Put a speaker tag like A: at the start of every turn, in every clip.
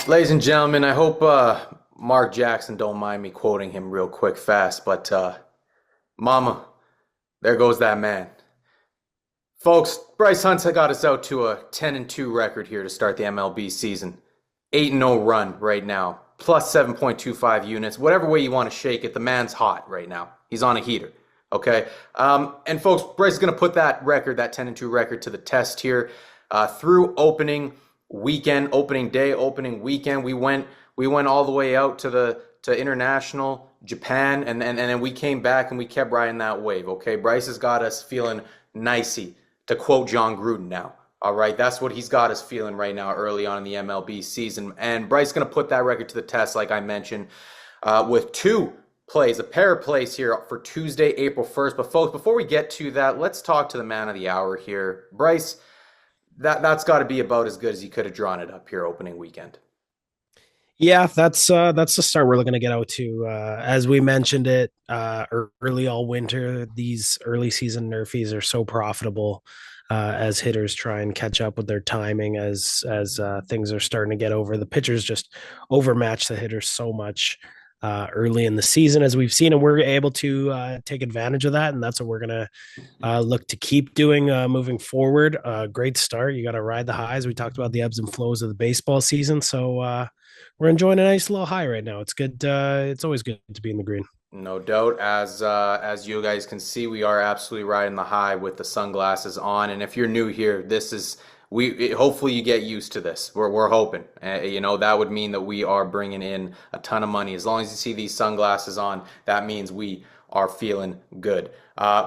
A: Ladies and gentlemen, I hope Mark Jackson don't mind me quoting him real quick fast, but Mama, there goes that man. Folks, Bryce Hunt's got us out to a 10-2 record here to start the MLB season. 8-0 run right now, plus 7.25 units. Whatever way you want to shake it, the man's hot right now. He's on a heater. Okay. And folks, Bryce is going to put that record, that 10-2 record, to the test here through opening weekend, opening day, opening weekend. We went all the way out to international Japan, and then we came back and we kept riding that wave. Okay, Bryce has got us feeling nicey, to quote John Gruden now. All right, that's what he's got us feeling right now early on in the MLB season. And Bryce is going to put that record to the test, like I mentioned, with two plays, a pair of plays here for Tuesday, April 1st. But folks, before we get to that, let's talk to the man of the hour here. Bryce, that's got to be about as good as you could have drawn it up here opening weekend.
B: Yeah, that's the start we're looking to get out to. As we mentioned it early all winter, these early season nerfies are so profitable as hitters try and catch up with their timing as things are starting to get over. The pitchers just overmatch the hitters so much early in the season, as we've seen, and we're able to take advantage of that, and that's what we're gonna look to keep doing moving forward. Great start. You got to ride the highs. We talked about the ebbs and flows of the baseball season, so we're enjoying a nice little high right now. It's good. It's always good to be in the green.
A: No doubt, as you guys can see, we are absolutely riding the high with the sunglasses on. And if you're new here, this is hopefully you get used to this. We're hoping, that would mean that we are bringing in a ton of money. As long as you see these sunglasses on, that means we are feeling good.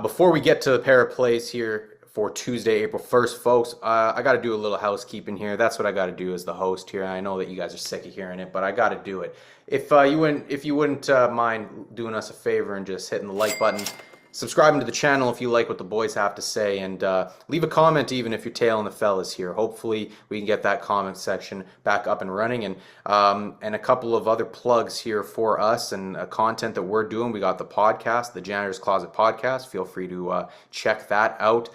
A: Before we get to the pair of plays here for Tuesday, April 1st, folks, I got to do a little housekeeping here. That's what I got to do as the host here. I know that you guys are sick of hearing it, but I got to do it. If you wouldn't mind doing us a favor and just hitting the like button, subscribing to the channel if you like what the boys have to say, and leave a comment even if you're tailing the fellas here. Hopefully we can get that comment section back up and running, and a couple of other plugs here for us and content that we're doing. We got the podcast, the Janitor's Closet podcast. Feel free to check that out.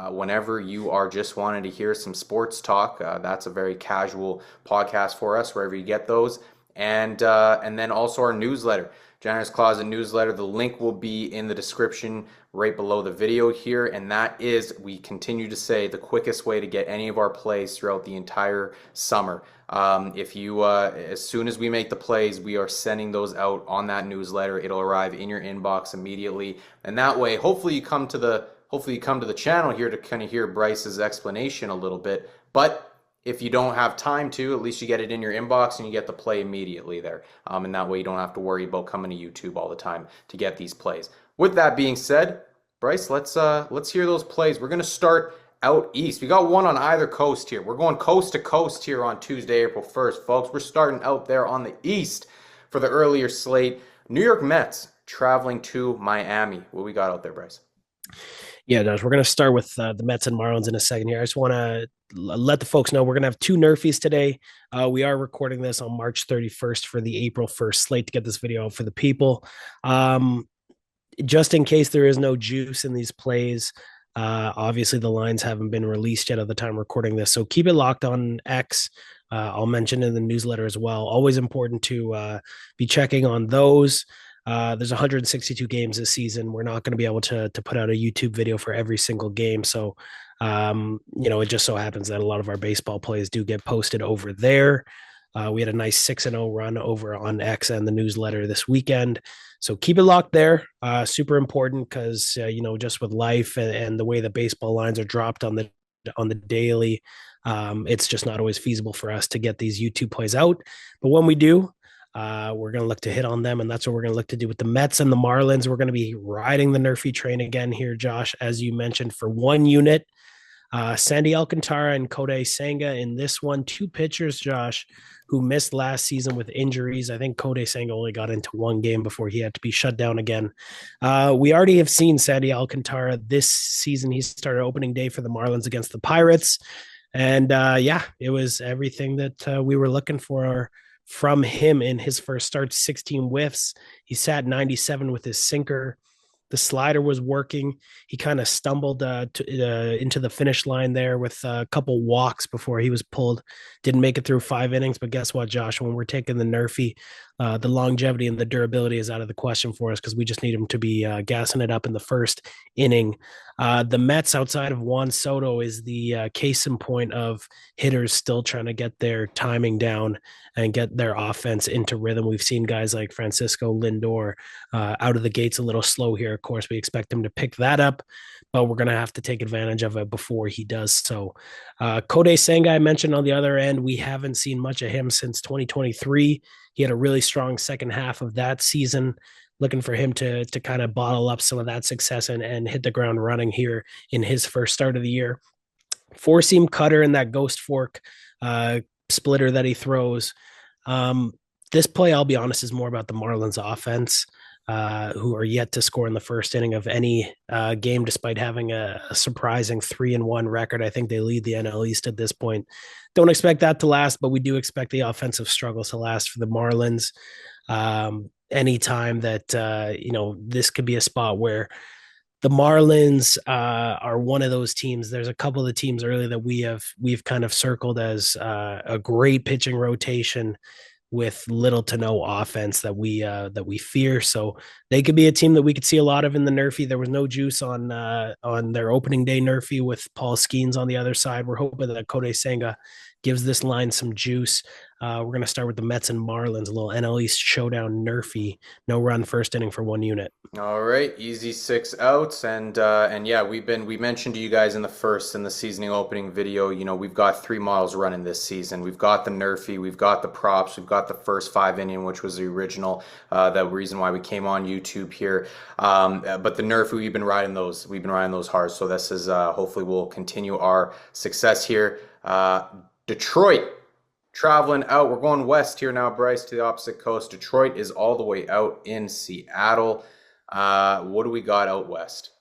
A: Whenever you are just wanting to hear some sports talk, that's a very casual podcast for us, wherever you get those. And then also our newsletter, Janitor's Closet newsletter. The link will be in the description right below the video here, and that is, we continue to say, the quickest way to get any of our plays throughout the entire summer. If you, as soon as we make the plays, we are sending those out on that newsletter. It'll arrive in your inbox immediately, and that way, hopefully you come to the channel here to kind of hear Bryce's explanation a little bit. But if you don't have time to, at least you get it in your inbox and you get the play immediately there. And that way you don't have to worry about coming to YouTube all the time to get these plays. With that being said, Bryce, let's hear those plays. We're gonna start out east. We got one on either coast here. We're going coast to coast here on Tuesday, April 1st, folks. We're starting out there on the east for the earlier slate. New York Mets traveling to Miami. What we got out there, Bryce?
B: Yeah, Josh, we're going to start with the Mets and Marlins in a second here. I just want to let the folks know we're going to have two Nerfies today. We are recording this on March 31st for the April 1st slate to get this video out for the people. Just in case there is no juice in these plays, obviously the lines haven't been released yet at the time recording this. So keep it locked on X. I'll mention in the newsletter as well. Always important to be checking on those. There's 162 games this season. We're not going to be able to put out a YouTube video for every single game. So, it just so happens that a lot of our baseball plays do get posted over there. We had a nice 6-0 run over on X and the newsletter this weekend. So keep it locked there. Super important because, just with life and the way the baseball lines are dropped on the daily, it's just not always feasible for us to get these YouTube plays out. But when we do, we're going to look to hit on them, and that's what we're going to look to do with the Mets and the Marlins. We're going to be riding the Nerfy train again here, Josh, as you mentioned, for one unit. Sandy Alcantara and Kodai Senga in this one. Two pitchers, Josh, who missed last season with injuries. I think Kodai Senga only got into one game before he had to be shut down again. We already have seen Sandy Alcantara this season. He started opening day for the Marlins against the Pirates. And it was everything that we were looking for from him in his first start. 16 whiffs. He sat 97 with his sinker. The slider was working. He kind of stumbled into the finish line there with a couple walks before he was pulled. Didn't make it through 5 innings, but guess what, Josh? When we're taking the Nerfy, the longevity and the durability is out of the question for us because we just need him to be gassing it up in the first inning. The Mets, outside of Juan Soto, is the case in point of hitters still trying to get their timing down and get their offense into rhythm. We've seen guys like Francisco Lindor out of the gates a little slow here. Of course, we expect him to pick that up, but we're going to have to take advantage of it before he does so. Kodai Senga, I mentioned on the other end, we haven't seen much of him since 2023. He had a really strong second half of that season. Looking for him to kind of bottle up some of that success and hit the ground running here in his first start of the year. Four seam cutter and that ghost fork splitter that he throws. This play, I'll be honest, is more about the Marlins offense, who are yet to score in the first inning of any game, despite having a surprising 3-1 record. I think they lead the NL East at this point. Don't expect that to last, but we do expect the offensive struggles to last for the Marlins. Anytime that this could be a spot where the Marlins are one of those teams. There's a couple of the teams early that we've kind of circled as a great pitching rotation with little to no offense that we fear. So they could be a team that we could see a lot of in the Nerfy. There was no juice on their opening day Nerfy with Paul Skeens on the other side. We're hoping that Kodai Senga gives this line some juice. We're going to start with the Mets and Marlins, a little NL East showdown Nerfy. No run first inning for one unit.
A: All right, easy 6 outs, and yeah, we mentioned to you guys in the seasoning opening video. We've got 3 models running this season. We've got the Nerfy, we've got the props, we've got the first 5 inning, which was the original, the reason why we came on YouTube here. But the Nerfy, we've been riding those hard. So this is hopefully we'll continue our success here. Detroit. Traveling out, we're going west here now, Bryce, to the opposite coast. Detroit is all the way out in Seattle. What do we got out west?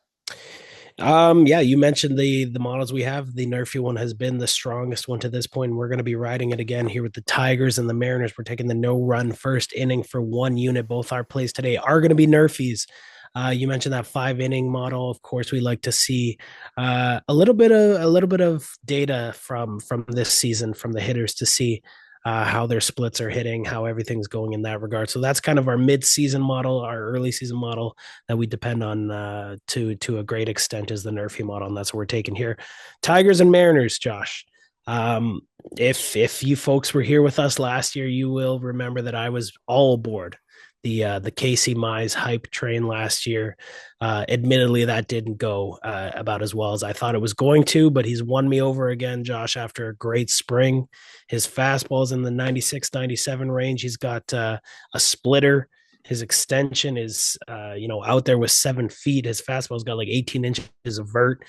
B: Yeah, you mentioned the models we have. The Nerfy one has been the strongest one to this point. We're going to be riding it again here with the Tigers and the Mariners. We're taking the no run first inning for one unit. Both our plays today are going to be Nerfies. You mentioned that 5 inning model. Of course, we like to see a little bit of data from this season from the hitters to see how their splits are hitting, how everything's going in that regard. So that's kind of our mid-season model, our early season model that we depend on to a great extent is the Nerfy model, and that's what we're taking here. Tigers and Mariners, Josh. If you folks were here with us last year, you will remember that I was all aboard the Casey Mize hype train last year. Admittedly, that didn't go about as well as I thought it was going to, but he's won me over again, Josh, after a great spring. His fastball's in the 96, 97 range. He's got a splitter. His extension is, out there with 7 feet. His fastball's got like 18 inches of vert.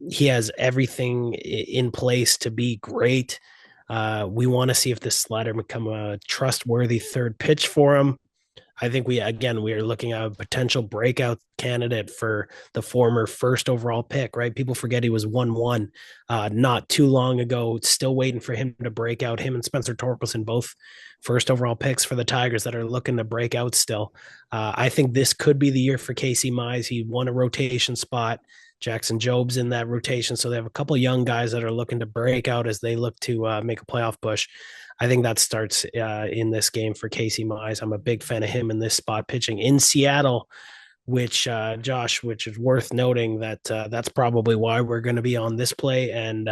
B: He has everything in place to be great. We want to see if this slider become a trustworthy third pitch for him. I think we are looking at a potential breakout candidate for the former first overall pick, right? People forget he was 1-1 not too long ago. Still waiting for him to break out. Him and Spencer Torkelson, both first overall picks for the Tigers that are looking to break out still. I think this could be the year for Casey Mize. He won a rotation spot. Jackson Job's in that rotation. So they have a couple of young guys that are looking to break out as they look to make a playoff push. I think that starts in this game for Casey Mize. I'm a big fan of him in this spot pitching in Seattle, which which is worth noting that that's probably why we're going to be on this play. And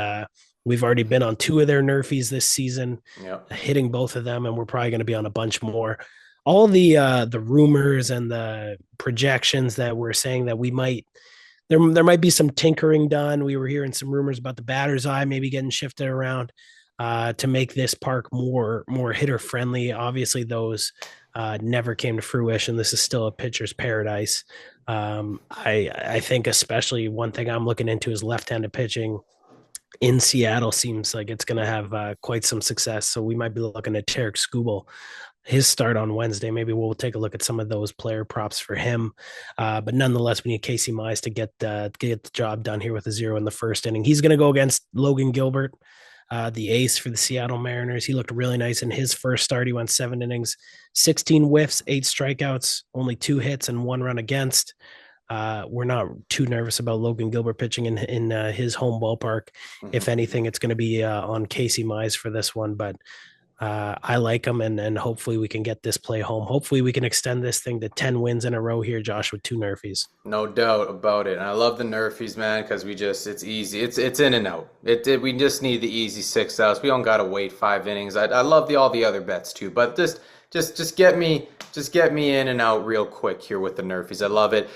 B: we've already been on 2 of their Nerfies this season, hitting both of them, and we're probably going to be on a bunch more. All the rumors and the projections that we're saying that we might – there might be some tinkering done. We were hearing some rumors about the batter's eye maybe getting shifted around to make this park more hitter friendly. Obviously, those never came to fruition. This is still a pitcher's paradise. I think especially one thing I'm looking into is left-handed pitching in Seattle seems like it's going to have quite some success. So we might be looking at Tarek Skubal, his start on Wednesday. Maybe we'll take a look at some of those player props for him. But nonetheless, we need Casey Mize to get the job done here with a 0 in the first inning. He's going to go against Logan Gilbert. the ace for the Seattle Mariners. He looked really nice in his first start. He went 7 innings, 16 whiffs, 8 strikeouts, only 2 hits and 1 run against. We're not too nervous about Logan Gilbert pitching in his home ballpark. If
A: Mhm.
B: anything, it's going to be on Casey Mize for this one, but I like him, and hopefully we can get this play home. Hopefully we can extend this thing to 10 wins in a row here, Josh, with 2 Nerfies.
A: No doubt about it. And I love the Nerfies, man, because it's easy. It's in and out. We just need the easy 6 outs. We don't gotta wait 5 innings. I love all the other bets too, but just get me in and out real quick here with the Nerfies. I love it.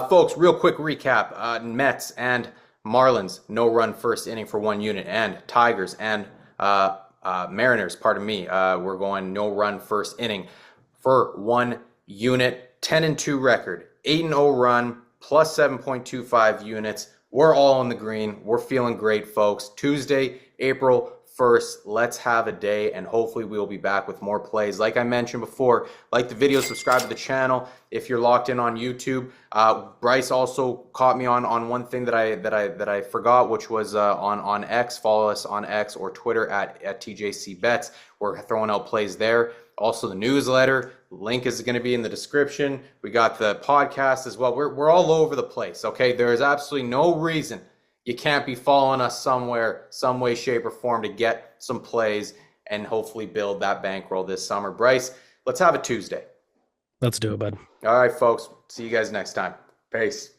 A: Folks, real quick recap. Mets and Marlins, no run first inning for 1 unit, and Tigers and Mariners, pardon me, we're going no run first inning for 1 unit. 10-2 record, 8-0 run, plus 7.25 units. We're all in the green. We're feeling great, folks. Tuesday, April 1st. Let's have a day, and hopefully we'll be back with more plays. Like I mentioned before, like the video, subscribe to the channel if you're locked in on YouTube. Bryce also caught me on one thing that I forgot, which was on X. Follow us on X or Twitter at TJC Bets. We're throwing out plays there. Also the newsletter, link is going to be in the description. We got the podcast as well. We're all over the place, okay? There is absolutely no reason you can't be following us somewhere, some way, shape, or form to get some plays and hopefully build that bankroll this summer. Bryce, let's have a Tuesday.
B: Let's do it, bud.
A: All right, folks. See you guys next time. Peace.